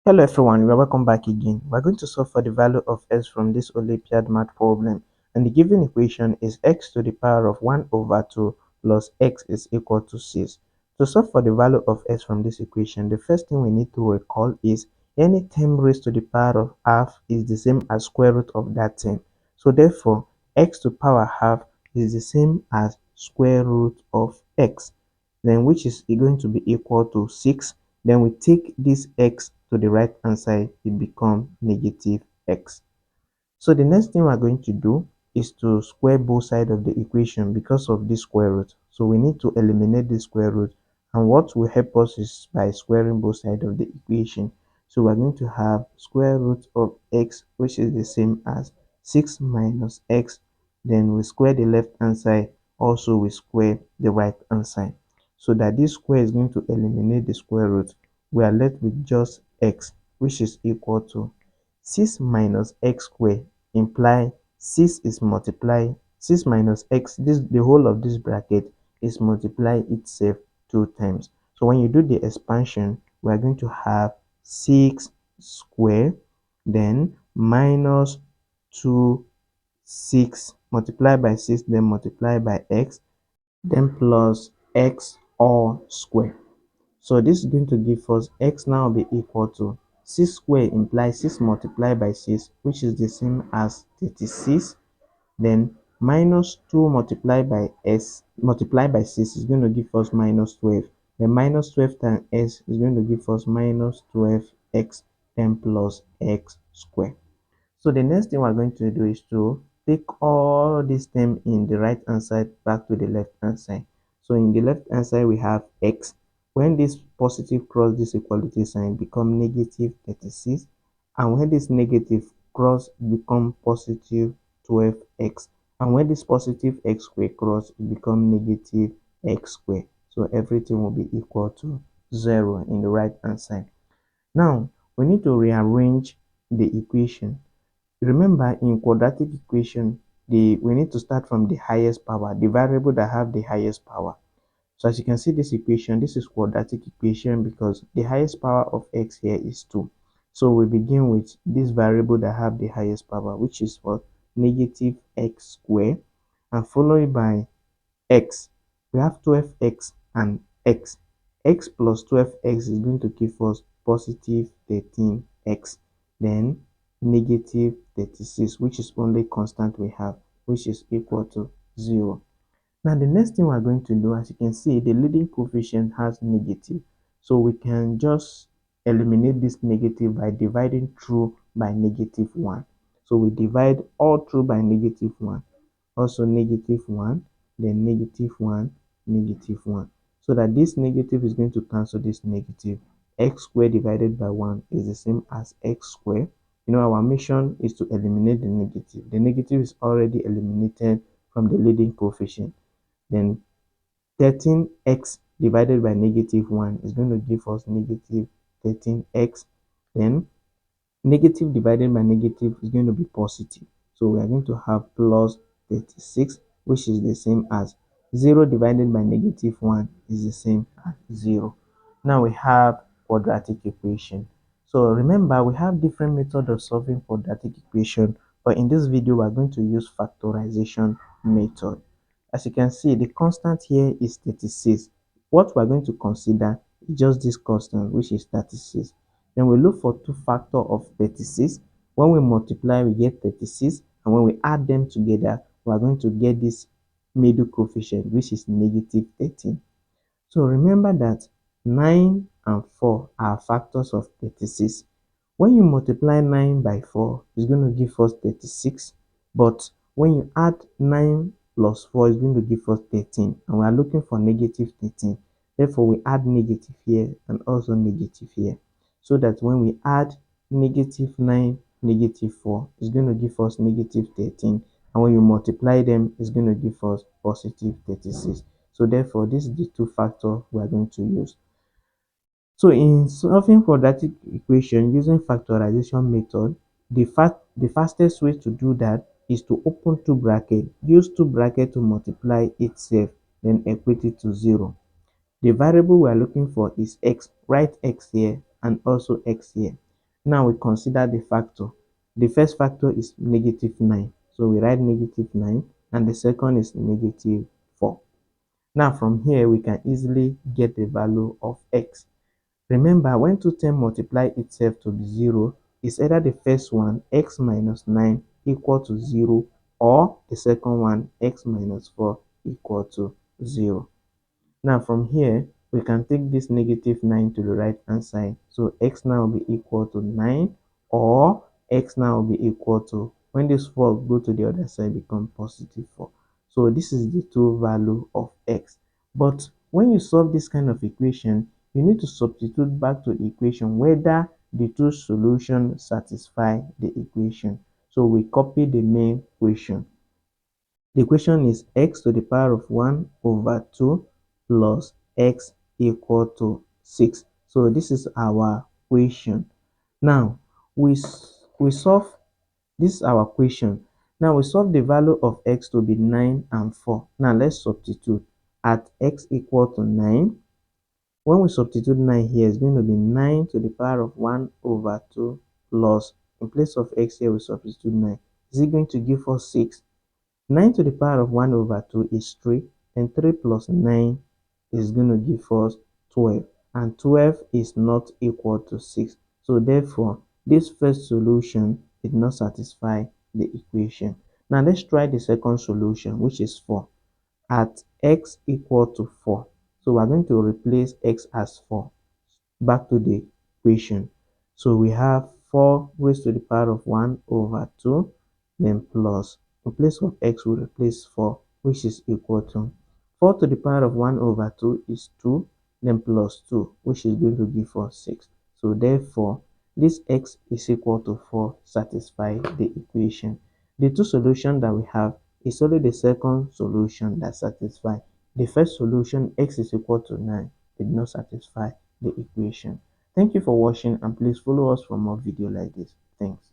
Hello everyone, you are welcome back again. We're going to solve for the value of x from this Olympiad math problem, and the given equation is x to the power of 1 over 2 plus x is equal to 6. To solve for the value of x from this equation, the first thing we need to recall is any term raised to the power of half is the same as square root of that term. So therefore, x to power half is the same as square root of x, then which is going to be equal to 6. Then we take this x to the right hand side, it becomes negative x. So the next thing we're going to do is to square both sides of the equation because of this square root. So we need to eliminate the square root, and what will help us is by squaring both sides of the equation. So we're going to have square root of x, which is the same as 6 minus x. Then we square the left hand side, also we square the right hand side, so that this square is going to eliminate the square root. We are left with just x, which is equal to 6 minus x squared imply 6 is multiply 6 minus x, this the whole of this bracket is multiply itself 2 times. So when you do the expansion, we are going to have 6 square, then minus 2 6 multiplied by 6, then multiply by x, then plus x all square. So this is going to give us x now be equal to 6 square implies 6 multiplied by 6, which is the same as 36. Then minus 2 multiplied by s multiplied by 6 is going to give us minus 12. Then minus 12 times s is going to give us minus 12x, then plus x square. So the next thing we're going to do is to take all this term in the right hand side back to the left hand side. So in the left hand side we have x. When this positive cross this equality sign become negative 36, and when this negative cross become positive 12x, and when this positive x square cross it become negative x square. So everything will be equal to 0 in the right hand side. Now we need to rearrange the equation. Remember, in quadratic equation, we need to start from the highest power, the variable that have the highest power. So as you can see this equation, this is quadratic equation because the highest power of x here is 2. So we begin with this variable that have the highest power, which is what? Negative x squared, and followed by x. We have 12x and x. X plus 12x is going to give us positive 13x. Then negative 36, which is only constant we have, which is equal to 0. Now the next thing we're going to do, as you can see, the leading coefficient has negative. So we can just eliminate this negative by dividing through by negative 1. So we divide all through by negative 1. Also negative 1, then negative 1, negative 1. So that this negative is going to cancel this negative. X squared divided by 1 is the same as x squared. Our mission is to eliminate the negative. The negative is already eliminated from the leading coefficient. Then 13x divided by negative 1 is going to give us negative 13x. Then negative divided by negative is going to be positive. So we are going to have plus 36, which is the same as 0 divided by negative 1 is the same as 0. Now we have quadratic equation. So remember, we have different methods of solving quadratic equation, but in this video we are going to use factorization method. As you can see, the constant here is 36. What we are going to consider is just this constant, which is 36. Then we look for two factors of 36. When we multiply, we get 36, and when we add them together, we are going to get this middle coefficient, which is negative 13. So remember that 9 and 4 are factors of 36. When you multiply 9 by 4, it's going to give us 36. But when you add 9 plus 4, it's going to give us 13. And we are looking for negative 13. Therefore, we add negative here and also negative here. So that when we add negative 9, negative 4, it's going to give us negative 13. And when you multiply them, it's going to give us positive 36. So therefore, this is the two factors we are going to use. So in solving quadratic equation using factorization method, the fastest way to do that is to open two brackets. Use two brackets to multiply itself, then equate it to 0. The variable we are looking for is x. Write x here and also x here. Now we consider the factor. The first factor is negative 9. So we write negative 9 and the second is negative 4. Now from here we can easily get the value of x. Remember, when two terms multiply itself to be 0, it's either the first one, x minus 9 equal to 0, or the second one, x minus 4 equal to 0. Now from here, we can take this negative 9 to the right hand side. So x now will be equal to 9, or x now will be equal to, when this 4 go to the other side, become positive 4. So this is the true value of x. But when you solve this kind of equation, you need to substitute back to the equation whether the two solutions satisfy the equation. So we copy the main equation. The equation is x to the power of 1 over 2 plus x equal to 6. So this is our equation. Now we solve, this is our equation. Now we solve the value of x to be 9 and 4. Now let's substitute at x equal to 9. When we substitute 9 here, it's going to be 9 to the power of 1 over 2 plus, in place of x here we substitute 9. Is it going to give us 6? 9 to the power of 1 over 2 is 3, and 3 plus 9 is going to give us 12, and 12 is not equal to 6. So therefore, this first solution did not satisfy the equation. Now let's try the second solution, which is 4. At x equal to 4. So we're going to replace x as 4 back to the equation. So we have 4 raised to the power of 1 over 2, then plus, in place of x we replace 4, which is equal to 4 to the power of 1 over 2 is 2, then plus 2, which is going to give us 6. So therefore, this x is equal to 4 satisfy the equation. The two solutions that we have is only the second solution that satisfies. The first solution, x is equal to 9, did not satisfy the equation. Thank you for watching, and please follow us for more videos like this. Thanks.